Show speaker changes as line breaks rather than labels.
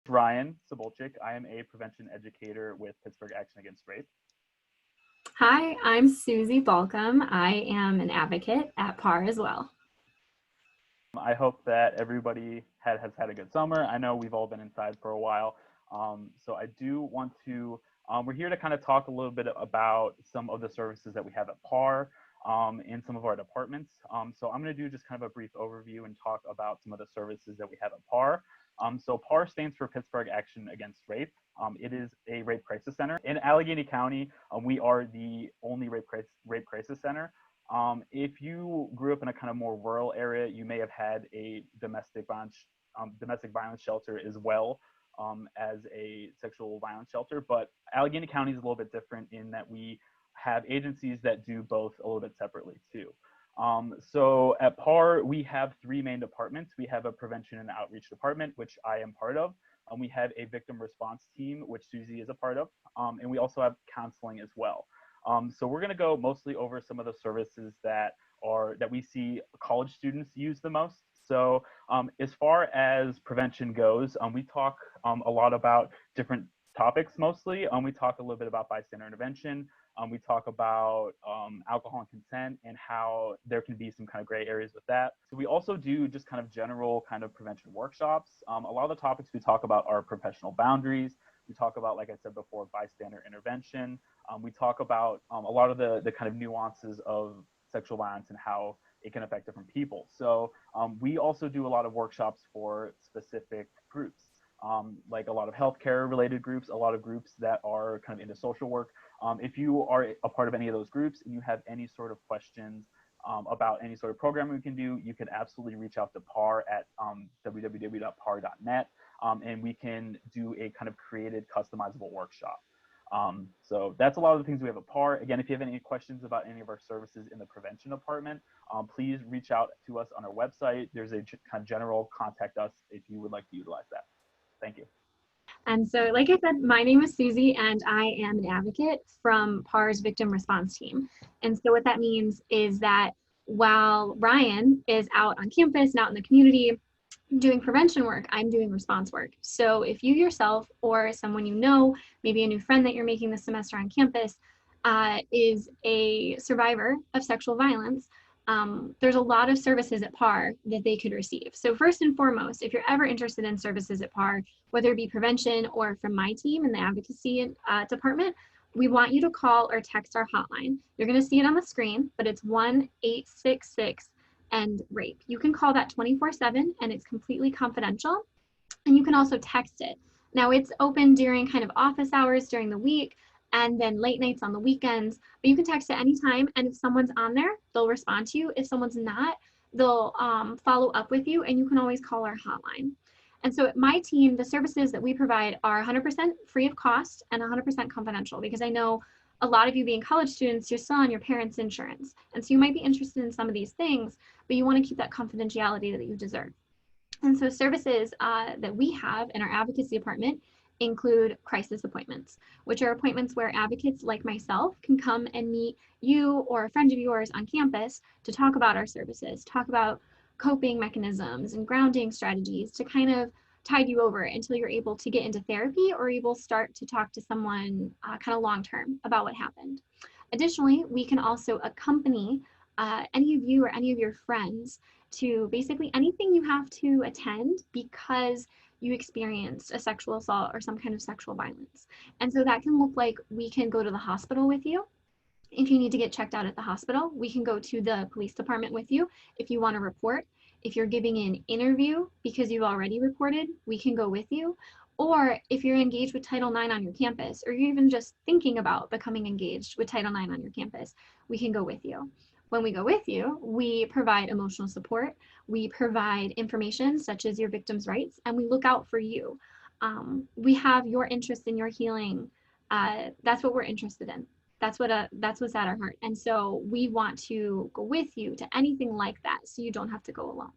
Ryan Sobolchik. I am a prevention educator with Pittsburgh Action Against Rape.
Hi, I'm Susie Balcom. I am an advocate at PAAR as well.
I hope that everybody has had a good summer. I know we've all been inside for a while. So I do want to, we're here to kind of talk a little bit about some of the services that we have at PAAR in some of our departments. So I'm going to do just kind of a brief overview and talk about some of the services that we have at PAAR. So PAAR stands for Pittsburgh Action Against Rape. It is a rape crisis center. In Allegheny County, we are the only rape crisis center. If you grew up in a kind of more rural area, you may have had a domestic violence shelter as well as a sexual violence shelter. But Allegheny County is a little bit different in that we have agencies that do both a little bit separately too. So at PAAR, we have three main departments. We have a prevention and outreach department, which I am part of. We have a victim response team, which Susie is a part of. And we also have counseling as well. So we're going to go mostly over some of the services that we see college students use the most. So as far as prevention goes, we talk a lot about different topics mostly. We talk a little bit about bystander intervention. We talk about alcohol and consent and how there can be some kind of gray areas with that. So we also do just kind of general kind of prevention workshops. A lot of the topics we talk about are professional boundaries. We talk about, like I said before, bystander intervention. We talk about a lot of the kind of nuances of sexual violence and how it can affect different people. So we also do a lot of workshops for specific groups, like a lot of healthcare related groups, a lot of groups that are kind of into social work. If you are a part of any of those groups and you have any sort of questions about any sort of programming we can do, you can absolutely reach out to PAAR at www.paar.net, and we can do a kind of created customizable workshop. So that's a lot of the things we have at PAAR. Again, if you have any questions about any of our services in the prevention department, please reach out to us on our website. There's a kind of general contact us if you would like to utilize that. Thank you.
And so, like I said, my name is Susie, and I am an advocate from PAAR's victim response team. And so what that means is that while Ryan is out on campus and out in the community doing prevention work, I'm doing response work. So if you yourself or someone you know, maybe a new friend that you're making this semester on campus, is a survivor of sexual violence, there's a lot of services at PAAR that they could receive. So first and foremost, if you're ever interested in services at PAAR, whether it be prevention or from my team in the advocacy department, we want you to call or text our hotline. You're going to see it on the screen, but it's 1-866 and rape. You can call that 24/7 and it's completely confidential. And you can also text it. Now it's open during kind of office hours during the week and then late nights on the weekends, but you can text at any time. And if someone's on there, they'll respond to you. If someone's not, they'll follow up with you, and you can always call our hotline. And so at my team, the services that we provide are 100% free of cost and 100% confidential, because I know a lot of you being college students, you're still on your parents' insurance. And so you might be interested in some of these things, but you want to keep that confidentiality that you deserve. And so services that we have in our advocacy department include crisis appointments, which are appointments where advocates like myself can come and meet you or a friend of yours on campus to talk about our services, talk about coping mechanisms and grounding strategies to kind of tide you over until you're able to get into therapy or able to start to talk to someone kind of long term about what happened. Additionally, we can also accompany any of you or any of your friends to basically anything you have to attend because you experienced a sexual assault or some kind of sexual violence. And so that can look like we can go to the hospital with you. If you need to get checked out at the hospital, we can go to the police department with you. If you want to report, if you're giving an interview because you've already reported, we can go with you. Or if you're engaged with Title IX on your campus, or you're even just thinking about becoming engaged with Title IX on your campus, we can go with you. When we go with you, we provide emotional support, we provide information such as your victim's rights, and we look out for you. We have your interest in your healing. That's what we're interested in. That's what's at our heart. And so we want to go with you to anything like that so you don't have to go alone.